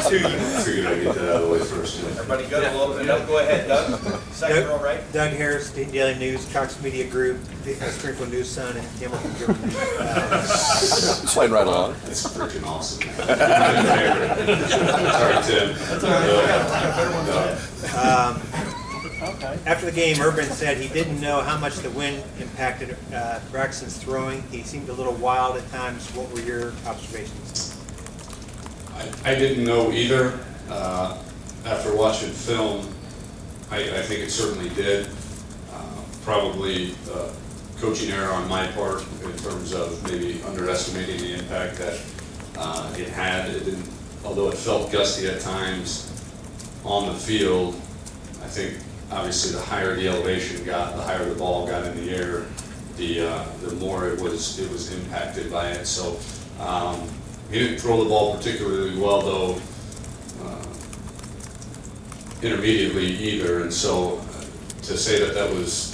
Figured I'd get that out of the way first. Everybody good? We'll open it up. Go ahead, Doug. Second row, right? Doug Harris, Daily News, Cox Media Group, Springfield News Sun, and Hamilton Journal. Slide right along. It's freaking awesome. Sorry, Tim. That's all right. Okay. After the game, Urban said he didn't know how much the wind impacted Braxton's throwing. He seemed a little wild at times. What were your observations? I didn't know either. After watching film, I think it certainly did. Probably coaching error on my part in terms of maybe underestimating the impact that it had. It didn't, although it felt gusty at times on the field, I think obviously the higher the elevation got, the higher the ball got in the air, the more it was impacted by it. So he didn't throw the ball particularly well, though, intermediately either. And so to say that was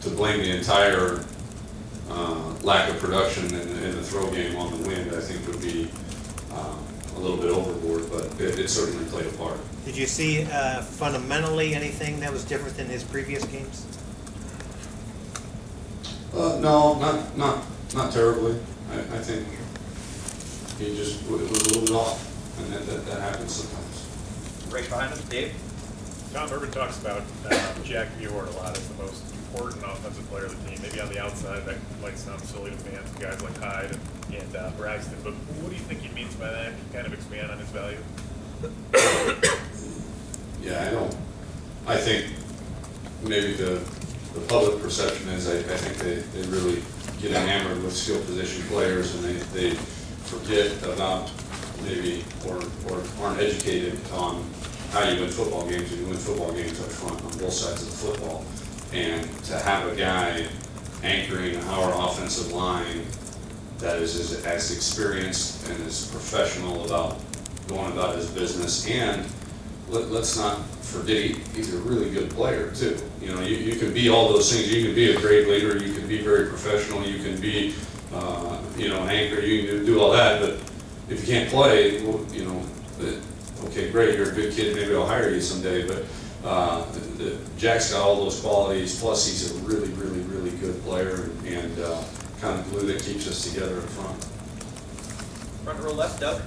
to blame the entire lack of production in the throw game on the wind, I think would be a little bit overboard, but it certainly played a part. Did you see fundamentally anything that was different than his previous games? No, not terribly. I think he just was a little bit off, and that happens sometimes. Right behind him, Dave. Tom Herman talks about Jack Buord a lot as the most important offensive player of the team. Maybe on the outside that might sound silly to fans, guys like Hyde and Braxton, but what do you think he means by that? Can you kind of expand on his value? Yeah, I think maybe the public perception is I think they really get enamored with skill position players, and they forget about maybe or aren't educated on how you win football games. And you win football games up front on both sides of the football. And to have a guy anchoring our offensive line that is as experienced and as professional about going about his business, and let's not forget he's a really good player too. You know, you can be all those things. You can be a great leader. You can be very professional. You can be, an anchor. You can do all that. But if you can't play, well, okay, great. You're a good kid. Maybe I'll hire you someday. But Jack's got all those qualities. Plus, he's a really, really, really good player and kind of glue that keeps us together in front. Front row left, Doug.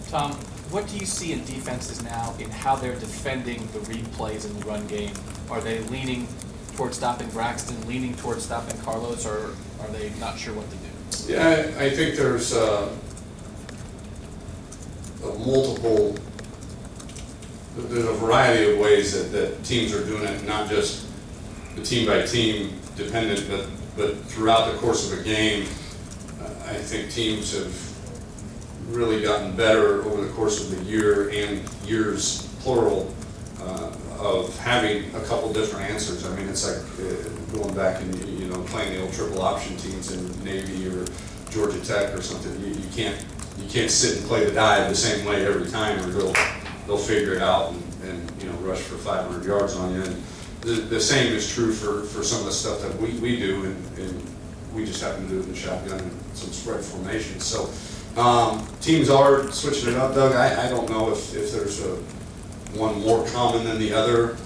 Tom, what do you see in defenses now in how they're defending the read plays in the run game? Are they leaning towards stopping Braxton, leaning towards stopping Carlos, or are they not sure what to do? Yeah, I think there's there's a variety of ways that teams are doing it, not just the team by team dependent, but throughout the course of a game. I think teams have really gotten better over the course of the year and years plural of having a couple different answers. I mean, it's like going back and playing the old triple option teams in Navy or Georgia Tech or something. You can't sit and play the dive the same way every time, or they'll figure it out and rush for 500 yards on you. And the same is true for some of the stuff that we do, and we just happen to do it in shotgun and some spread formation. So teams are switching it up, Doug. I don't know if there's one more common than the other.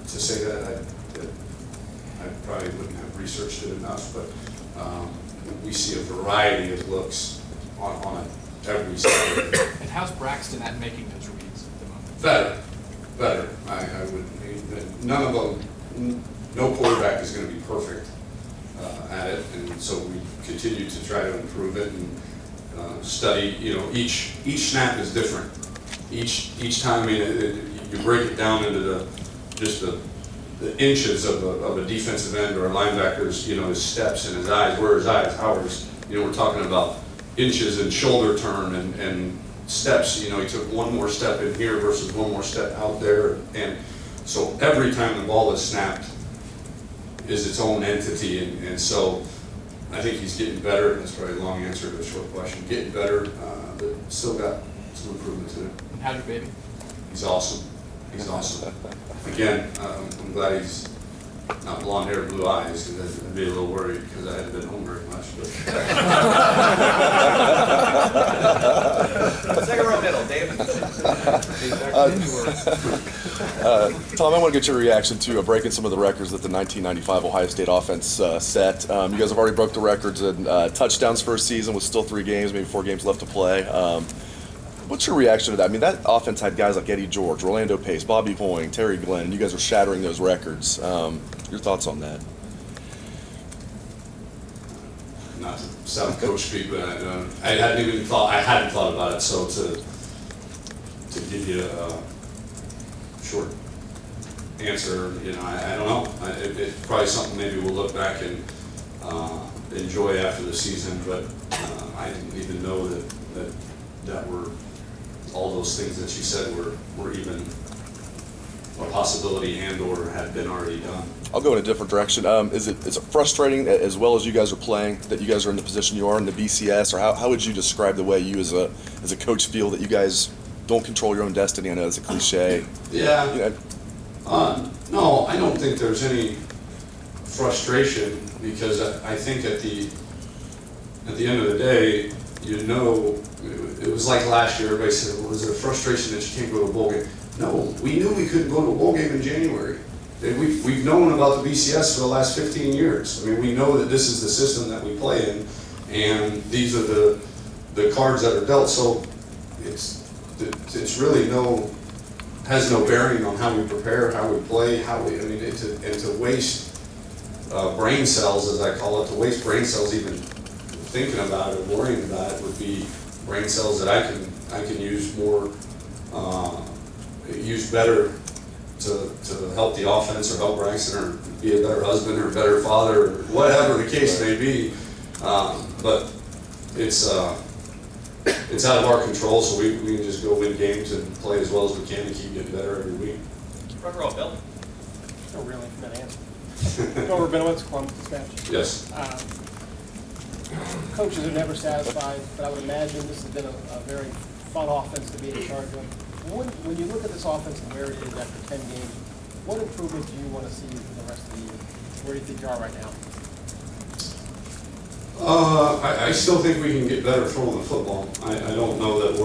To say that, I probably wouldn't have researched it enough, but we see a variety of looks on every side. And how's Braxton at making those reads at the moment? Better. I would. None of them. No quarterback is going to be perfect at it, and so we continue to try to improve it and study. Each snap is different. Each time, I mean, you break it down into the inches of a defensive end or a linebacker's, his steps and his eyes. Where are his eyes? Ours. We're talking about inches and shoulder turn and steps. He took one more step in here versus one more step out there, and so every time the ball is snapped is its own entity, and so I think he's getting better. That's probably a long answer to a short question. Getting better, but still got some improvement to it. And how's your baby? He's awesome. He's awesome. Again, I'm glad he's not blonde hair, blue eyes, because I'd be a little worried because I hadn't been home very much. But Tom, I want to get your reaction to breaking some of the records that the 1995 Ohio State offense set. You guys have already broke the records in touchdowns for a season with still 3 games, maybe 4 games left to play. What's your reaction to that? I mean, that offense had guys like Eddie George, Orlando Pace, Bobby Boying, Terry Glenn, and you guys are shattering those records. Your thoughts on that? Not to sound coach speak, but I hadn't thought about it, so to give you a short answer, I don't know. It's probably something maybe we'll look back and enjoy after the season, but I didn't even know that were all those things that you said were even a possibility and or had been already done. I'll go in a different direction. Is it frustrating, as well as you guys are playing, that you guys are in the position you are in the BCS, or how would you describe the way you as a coach feel that you guys don't control your own destiny? I know it's a cliche. Yeah. No, I don't think there's any frustration, because I think at the end of the day, it was like last year. Everybody said, "Well, is it a frustration that you can't go to a bowl game?" No, we knew we couldn't go to a bowl game in January. We've known about the BCS for the last 15 years. I mean, we know that this is the system that we play in, and these are the cards that are dealt. So it's really has no bearing on how we prepare, how we play, and to waste brain cells, as I call it, to waste brain cells even thinking about it or worrying about it would be brain cells that I can use more, use better to help the offense or help Braxton or be a better husband or a better father or whatever the case may be. But it's out of our control, so we can just go win games and play as well as we can and keep getting better every week. Front row, Bill. No really for that answer. Bill Rabinowitz, Columbus Dispatch. Yes. Coaches are never satisfied, but I would imagine this has been a very fun offense to be in charge of. When you look at this offense and where it is after 10 games, what improvement do you want to see for the rest of the year? Where do you think you are right now? I still think we can get better throwing the football. I don't know that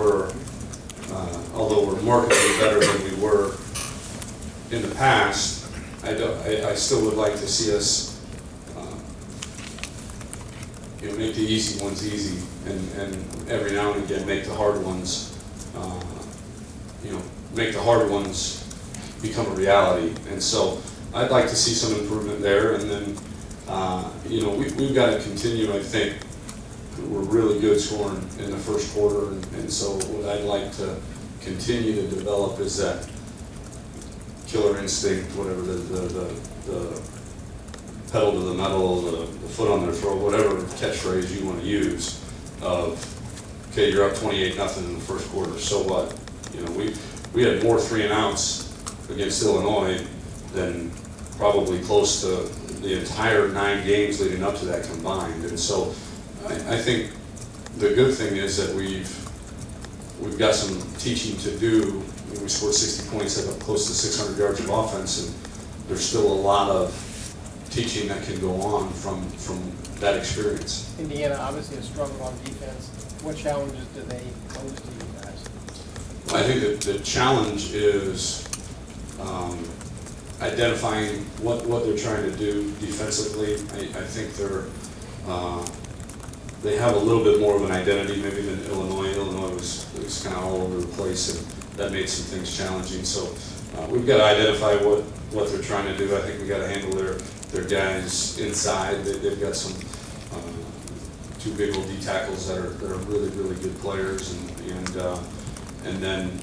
although we're markedly better than we were in the past, I still would like to see us make the easy ones easy, and every now and again make the hard ones, make the hard ones become a reality. And so I'd like to see some improvement there, and then we've got to continue. I think we're really good scoring in the first quarter, and so what I'd like to continue to develop is that killer instinct, whatever the pedal to the metal, the foot on their throat, whatever catchphrase you want to use, of, okay, you're up 28-0 in the first quarter, so what? We had more 3 and outs against Illinois than probably close to the entire 9 games leading up to that combined. And so I think the good thing is that we've got some teaching to do. We scored 60 points, have up close to 600 yards of offense, and there's still a lot of teaching that can go on from that experience. Indiana obviously has struggled on defense. What challenges do they pose to you guys? I think that the challenge is identifying what they're trying to do defensively. I think they have a little bit more of an identity maybe than Illinois. Illinois was kind of all over the place, and that made some things challenging. So we've got to identify what they're trying to do. I think we got to handle their guys inside. They've got some 2 big old D tackles that are really, really good players, and then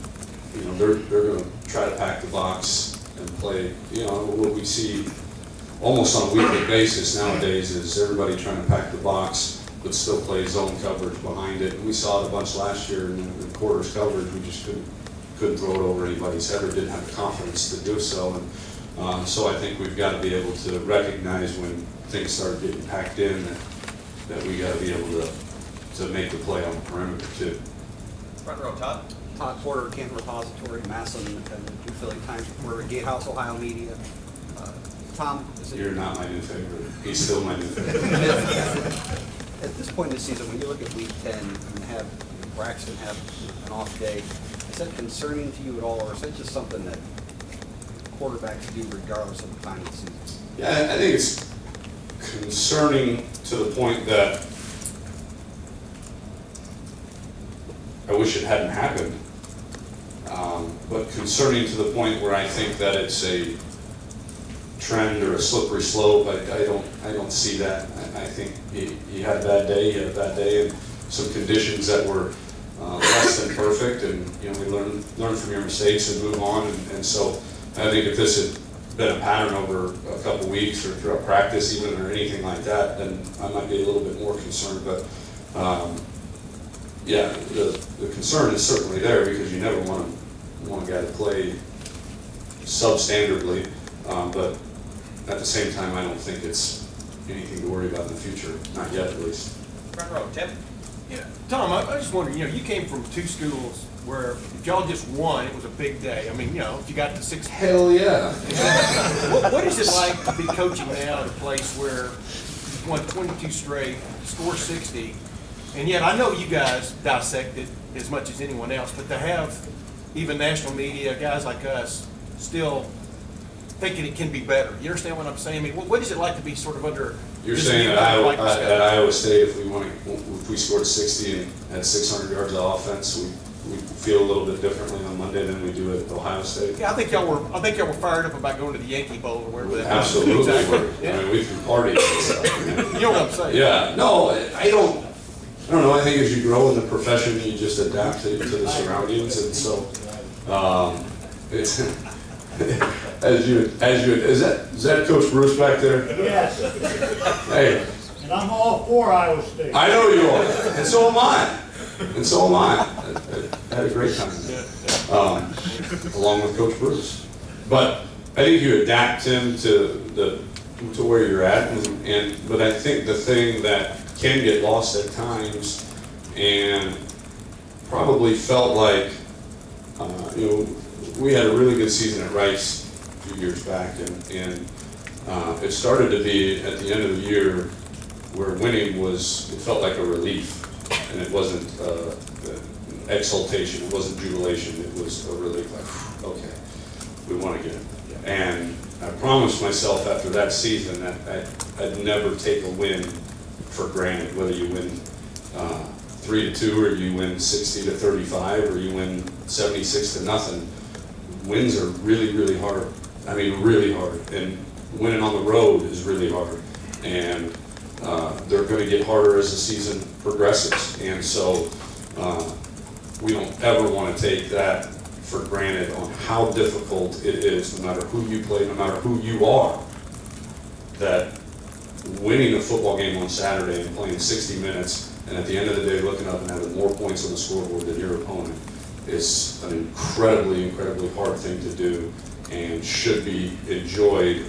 they're going to try to pack the box and play. What we see almost on a weekly basis nowadays is everybody trying to pack the box but still play zone coverage behind it. And we saw it a bunch last year in the quarters coverage. We just couldn't throw it over anybody's head or didn't have the confidence to do so. And so I think we've got to be able to recognize when things start getting packed in that we got to be able to make the play on the perimeter too. Front row, Todd. Todd Porter, Canton Repository, Massillon, and New Philly Times Reporter, Gatehouse, Ohio Media. Tom, You're not my new favorite. He's still my new favorite. At this point in the season, when you look at Week 10 and have Braxton have an off day, Is that concerning to you at all, or is that just something that quarterbacks do regardless of the time of the season? Yeah, I think it's concerning to the point that I wish it hadn't happened. But concerning to the point where I think that it's a trend or a slippery slope. I don't see that. I think he had a bad day. He had a bad day, and some conditions that were less than perfect. And we learn from your mistakes and move on. And so I think if this had been a pattern over a couple weeks or throughout practice, even or anything like that, then I might be a little bit more concerned. But yeah, the concern is certainly there because you never want a guy to play substandardly, but at the same time, I don't think it's anything to worry about in the future, not yet at least. Front row, Tim? Yeah, Tom, I just wondering, you came from two schools where if y'all just won, it was a big day. I mean, if you got to 6. Hell yeah. What is it like to be coaching now at a place where you've won 22 straight, score 60, and yet I know you guys dissect it as much as anyone else, but to have even national media, guys like us, still thinking it can be better. You understand what I'm saying? I mean, what is it like to be sort of under? You're saying at Iowa State, if we scored 60 and had 600 yards of offense, we feel a little bit differently on Monday than we do at Ohio State. Yeah, I think y'all were fired up about going to the Yankee Bowl or wherever that was. Absolutely. Exactly. I mean, we can party and stuff. You know what I'm saying? Yeah. No, I don't know. I think as you grow in the profession, you just adapt to the surroundings, and so it's is that Coach Bruce back there? Yes, Hey, and I'm all for Iowa State. I know you are, and so am I. I had a great time along with Coach Bruce. But I think you adapt him to where you're at, but I think the thing that can get lost at times, and probably felt like we had a really good season at Rice a few years back, and it started to be at the end of the year where winning it felt like a relief, and it wasn't exultation, it wasn't jubilation, it was a relief, like, okay, we won again. And I promised myself after that season that I'd never take a win for granted, whether you win 3-2 or you win 60-35 or you win 76-0. Wins are really, really hard. I mean, really hard. And winning on the road is really hard. And they're going to get harder as the season progresses. And so we don't ever want to take that for granted on how difficult it is, no matter who you play, no matter who you are, that winning a football game on Saturday and playing 60 minutes and at the end of the day looking up and having more points on the scoreboard than your opponent is an incredibly, incredibly hard thing to do and should be enjoyed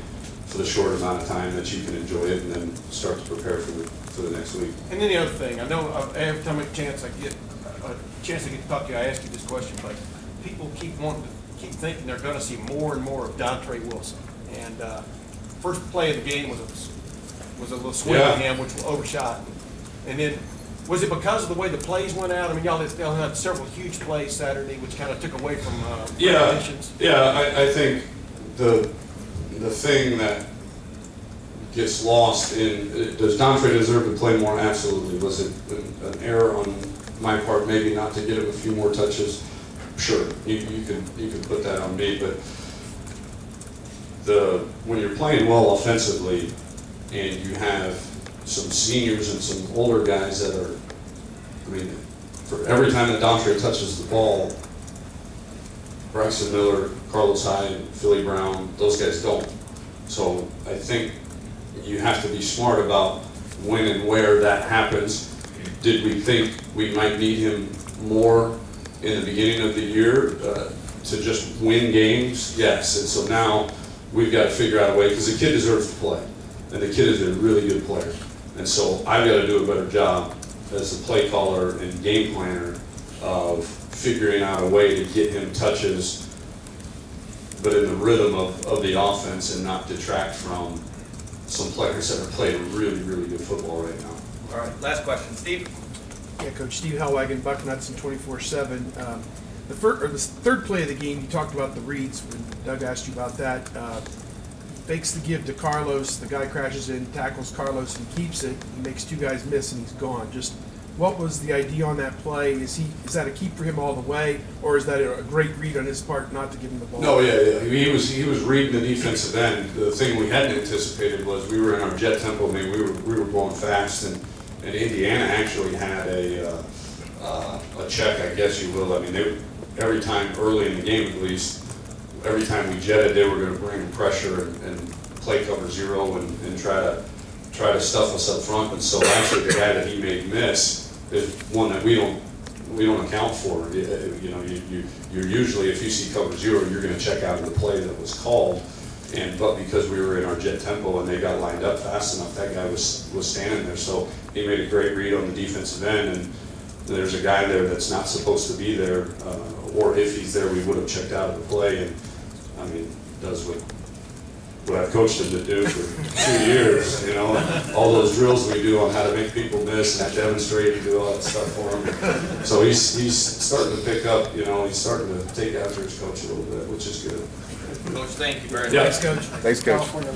for the short amount of time that you can enjoy it and then start to prepare for the next week. And then the other thing, I know every time I get a chance to talk to you, I ask you this question, but people keep thinking they're going to see more and more of Dontre Wilson. And first play of the game was a little swing on him, which was overshot. And then, was it because of the way the plays went out? I mean, y'all had several huge plays Saturday, which kind of took away from conditions. Yeah, I think the thing that gets lost in, does Dontre deserve to play more? Absolutely. Was it an error on my part, maybe not to get him a few more touches? Sure, you can put that on me, but when you're playing well offensively and you have some seniors and some older guys that are, I mean, for every time that Dontre touches the ball, Braxton Miller, Carlos Hyde, Philly Brown, those guys don't. So I think you have to be smart about when and where that happens. Did we think we might need him more in the beginning of the year to just win games? Yes, and so now we've got to figure out a way, because the kid deserves to play, and the kid is a really good player. And so I've got to do a better job as the play caller and game planner of figuring out a way to get him touches, but in the rhythm of the offense and not detract from some players that are playing really, really good football right now. All right, last question, Steve. Yeah, Coach Steve Hellwagon, Bucknuts and 24/7. the third play of the game, you talked about the reads when Doug asked you about that. Fakes the give to Carlos. The guy crashes in, tackles Carlos, and keeps it. He makes two guys miss, and he's gone. Just what was the idea on that play? Is that a keep for him all the way, or is that a great read on his part not to give him the ball? No, yeah. He was reading the defensive end. The thing we hadn't anticipated was we were in our jet tempo. I mean, we were going fast, and Indiana actually had a check, I guess you will. I mean, every time early in the game, at least, every time we jetted, they were going to bring pressure and play cover zero and try to stuff us up front. And so actually, the guy that he made miss is one that we don't account for. You know, you're usually, if you see cover zero, you're going to check out of the play that was called. But because we were in our jet tempo and they got lined up fast enough, that guy was standing there. So he made a great read on the defensive end, and there's a guy there that's not supposed to be there, or if he's there, we would have checked out of the play. And I mean, does what I've coached him to do for 2 years, you know, all those drills we do on how to make people miss, and I demonstrate and do all that stuff for him. So he's starting to pick up, you know, he's starting to take after his coach a little bit, which is good. Coach, thank you very much. Yeah. Thanks, Coach. Thanks, Coach. California